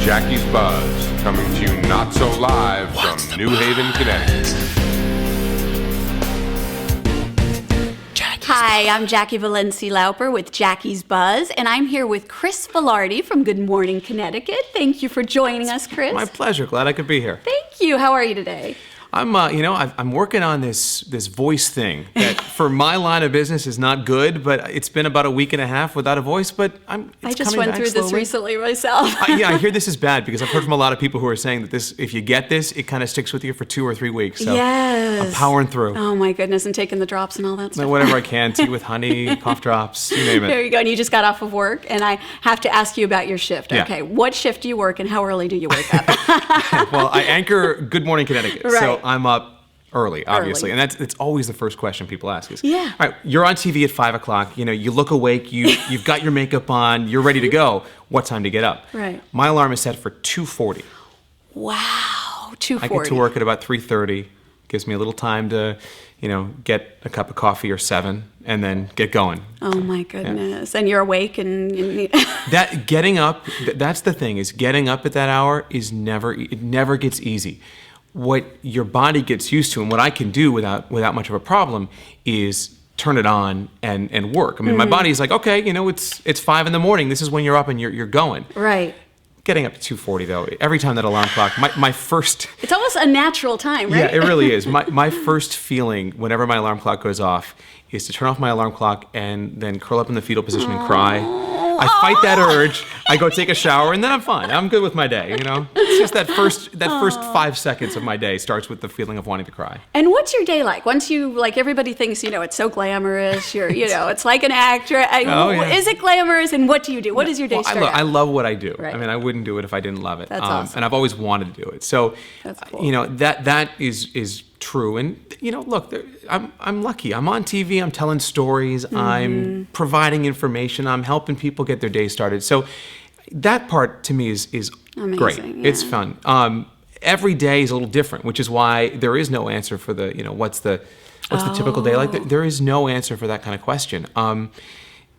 Jaki's Buzz, coming to you not so live from New Haven, Connecticut. Hi, I'm Jaki Valensi-Lauper with Jaki's Buzz, and I'm here with Chris Velardi from Good Morning Connecticut. Thank you for joining us, Chris. My pleasure. Glad I could be here. Thank you. How are you today? I'm working on this voice thing that for my line of business is not good, but it's been about a week and a half without a voice, but I just went through this recently myself. I hear this is bad because I've heard from a lot of people who are saying that if you get this, it kind of sticks with you for 2 or 3 weeks. So yes. I'm powering through. Oh my goodness, and taking the drops and all that stuff. Whatever I can, tea with honey, cough drops, you name it. There you go, and you just got off of work, and I have to ask you about your shift. Yeah. Okay, what shift do you work and how early do you wake up? Well, I anchor Good Morning Connecticut, right. So I'm up early, obviously, and it's always the first question people ask is, yeah. All right, you're on TV at 5 o'clock, you look awake, you've got your makeup on, you're ready to go. What time to get up? Right. My alarm is set for 2:40. Wow, 2:40. I get to work at about 3:30. Gives me a little time to, get a cup of coffee or 7 and then get going. Oh my goodness. Yeah. And you're awake and that getting up, that's the thing, is getting up at that hour it never gets easy. What your body gets used to and what I can do without much of a problem is turn it on and work. I mean, my body's like, okay, it's 5 in the morning. This is when you're up and you're going. Right. Getting up at 2:40 though, every time that alarm clock, my first... It's almost a natural time, right? Yeah, it really is. My first feeling whenever my alarm clock goes off is to turn off my alarm clock and then curl up in the fetal position and cry. I fight that urge. I go take a shower, and then I'm fine. I'm good with my day. It's just that first 5 seconds of my day starts with the feeling of wanting to cry. And what's your day like? Once everybody thinks, it's so glamorous. You're, it's like an actor. Is it glamorous? And what do you do? What does your day start? I love what I do. Right. I mean, I wouldn't do it if I didn't love it. That's awesome. And I've always wanted to do it. So, that's cool. That is true. And look, I'm lucky. I'm on TV. I'm telling stories. Mm-hmm. I'm providing information. I'm helping people get their day started. So that part to me is amazing, great. Yeah. It's fun. Every day is a little different, which is why there is no answer for the what's the typical day like. There is no answer for that kind of question.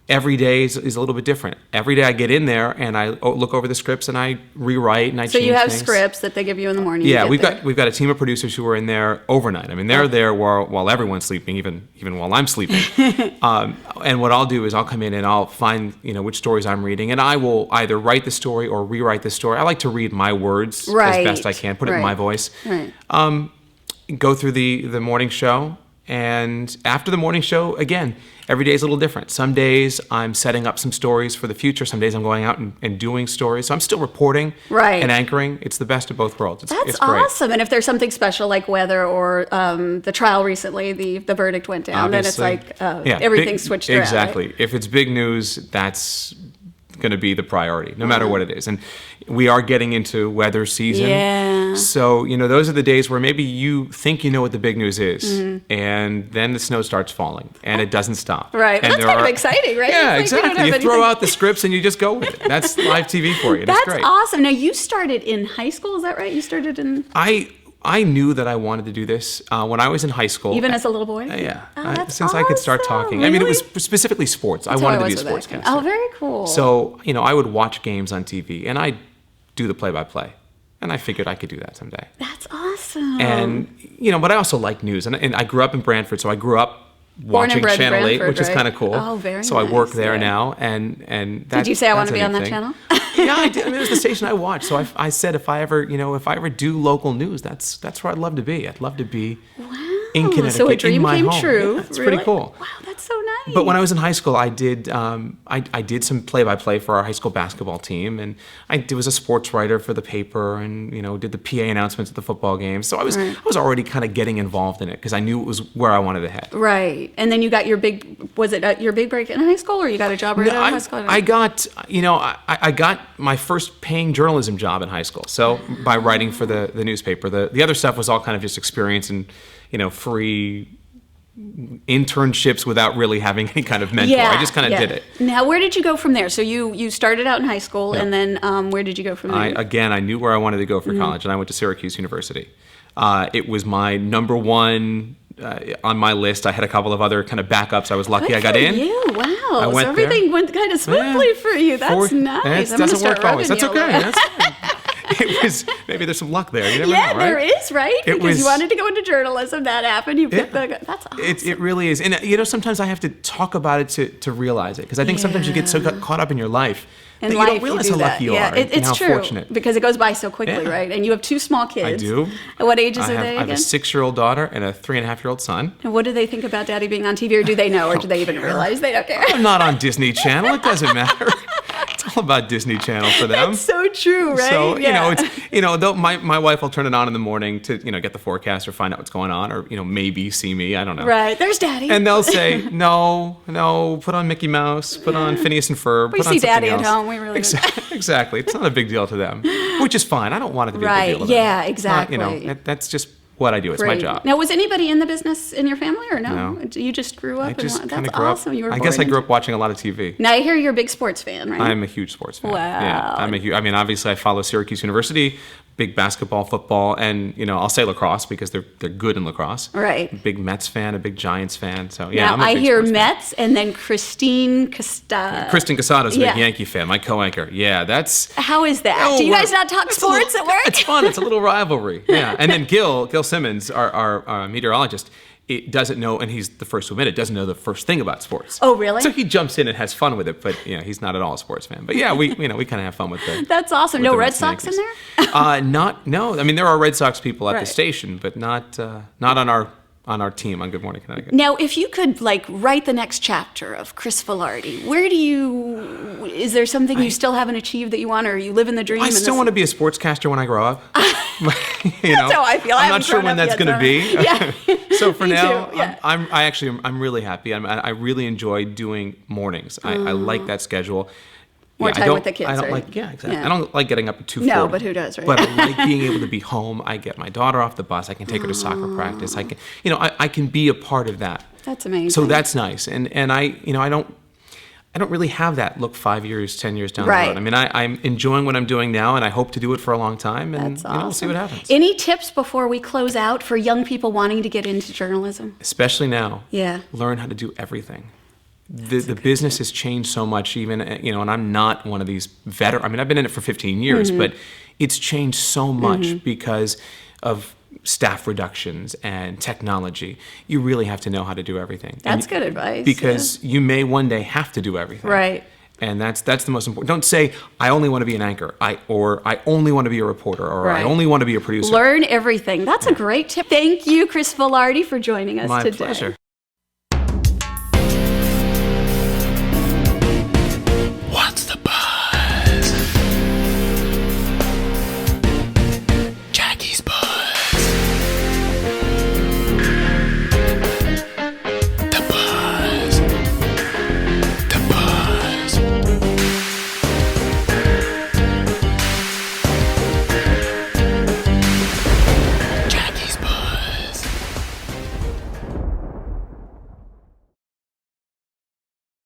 Every day is a little bit different. Every day I get in there and I look over the scripts and I rewrite and I change things. So you have scripts that they give you in the morning. Yeah, we've got a team of producers who are in there overnight. I mean, they're there while everyone's sleeping, even while I'm sleeping. And what I'll do is I'll come in and I'll find which stories I'm reading, and I will either write the story or rewrite the story. I like to read my words as best I can, put it in my voice. Right. Go through the morning show. And after the morning show, again, every day is a little different. Some days I'm setting up some stories for the future. Some days I'm going out and doing stories. So I'm still reporting and anchoring. It's the best of both worlds. It's great. Awesome. And if there's something special like weather or the trial recently, the verdict went down, obviously, then it's like everything's switched around. Exactly. Right? If it's big news, that's going to be the priority, no matter what it is. And we are getting into weather season. Yeah. So, those are the days where maybe you think you know what the big news is, and then the snow starts falling, and it doesn't stop. Right. And that's kind of exciting, right? Yeah, exactly. You throw out the scripts and you just go with it. That's live TV for you. That's great. That's awesome. Now, you started in high school, is that right? You started in... I knew that I wanted to do this when I was in high school. Even as a little boy? Yeah. That's since I could start talking. Really? I mean, it was specifically sports. I wanted to be a sportscaster. Oh, very cool. So, I would watch games on TV, and I'd do the play-by-play. And I figured I could do that someday. That's awesome. And, but I also like news. And I grew up in Brantford, so I grew up watching Channel 8, which is kind of cool. Oh, very nice. So I work there now, and that, did you say I want to be on that channel? Yeah, I did. I mean, it was the station I watched. So I said if I ever do local news, that's where I'd love to be. I'd love to be in Connecticut, so a dream in my came home. true. Yeah, it's really? pretty cool. Wow, that's so nice. But when I was in high school, I did I did some play-by-play for our high school basketball team, and I was a sports writer for the paper, and did the PA announcements at the football games. So I was already kind of getting involved in it because I knew it was where I wanted to head. Right, and then you got your big your big break in high school, or you got a job right out of high school? I got my first paying journalism job in high school. So by writing for the newspaper, the other stuff was all kind of just experience and free internships without really having any kind of mentor. I just kind of did it. Now, where did you go from there? So you started out in high school, and then where did you go from there? I knew where I wanted to go for college, and I went to Syracuse University. It was my number one on my list. I had a couple of other kind of backups. I was lucky I got in. You, wow! So everything went kind of smoothly for you. That's nice. It doesn't work always. That's okay. That's fine. maybe there's some luck there. You never Yeah, know, right? there is, right? It Because was- you wanted to go into journalism. That happened. You picked that's awesome. It really is. And, sometimes I have to talk about it to realize it. Because I think sometimes you get so caught up in your life In that life, you don't realize do how that. lucky you yeah, are and it's how true, fortunate. because it goes by so quickly, Yeah. right? And you have 2 small kids. I do. And what ages I are they have a again? 6-year-old daughter and a 3.5-year-old son. And what do they think about Daddy being on TV, or do they know, or do they even realize they don't care? I'm not on Disney Channel. It doesn't matter. It's all about Disney Channel for them. That's so true, right? So Yeah. my wife will turn it on in the morning to get the forecast or find out what's going on, or maybe see me. I don't know. Right, there's Daddy. And they'll say, no, put on Mickey Mouse, put on Phineas and Ferb. We put on see something Daddy at else. home. We really Exactly. It's not a big deal to them, which is fine. I don't want it to be a big deal to them. Yeah, It's exactly. not, that's just what I do. It's my Great. job. Now, was anybody in the business in your family, or no? No. You just grew up? I just and kind of that's grew awesome. up. You were I guess I born grew up watching a lot of TV. Now I hear you're a big sports fan, right? I'm a huge sports fan. Wow. Yeah, obviously I follow Syracuse University, big basketball, football, and I'll say lacrosse because they're good in lacrosse. Right. Big Mets fan, a big Giants fan. So yeah, Now I'm a I big hear sports fan. Mets, and then Christine Casada. Kristen Casada's a Yeah. big Yankee fan, my co-anchor. Yeah, that's. How is that? Oh, Do you guys we're- not talk it's a sports little- at work? It's fun. It's a little rivalry. Yeah, and then Gil Simmons, our meteorologist, it doesn't know, and he's the first to admit it, doesn't know the first thing about sports. Oh, really? So he jumps in and has fun with it, but he's not at all a sports fan. But yeah, we kind of have fun with it. That's awesome. with No the Red Mets and Sox in Yankees. there? No. I mean, there are Red Sox people at Right. the station, but not on our team on Good Morning Connecticut. Now, if you could write the next chapter of Chris Velardi, is there something you still haven't achieved that you want, or you live in the dream? I still want to be a sportscaster when I grow up. That's how I feel. I I'm haven't not sure grown when up that's yet, going to be. Yeah. So for Me now, too, yeah. I'm really happy. I really enjoy doing mornings. I like that schedule. More I time don't- with the kids, I don't right? like. Yeah, exactly. Yeah. I don't like getting up at 2:40. No, but who does, right? But I like being able to be home. I get my daughter off the bus. I can take her to soccer practice. I can, I can be a part of that. That's amazing. So that's nice. And I don't really have that look 5 years, 10 years down Right. the road. I mean, I'm enjoying what I'm doing now, and I hope to do it for a long time. And That's awesome. we'll see what happens. Any tips before we close out for young people wanting to get into journalism? Especially now. Yeah. Learn how to do everything. The business has changed so much, even, and I'm not one of these veteran. I mean, I've been in it for 15 years, Mm-hmm. but it's changed so much because of staff reductions and technology. You really have to know how to do everything. That's good advice. Because you may one day have to do everything. Right. And that's the most important. Don't say, I only want to be an anchor, or I only want to be a reporter, or I Right. only want to be a producer. Learn everything. That's a great tip. Thank you, Chris Velardi, for joining us My today. pleasure.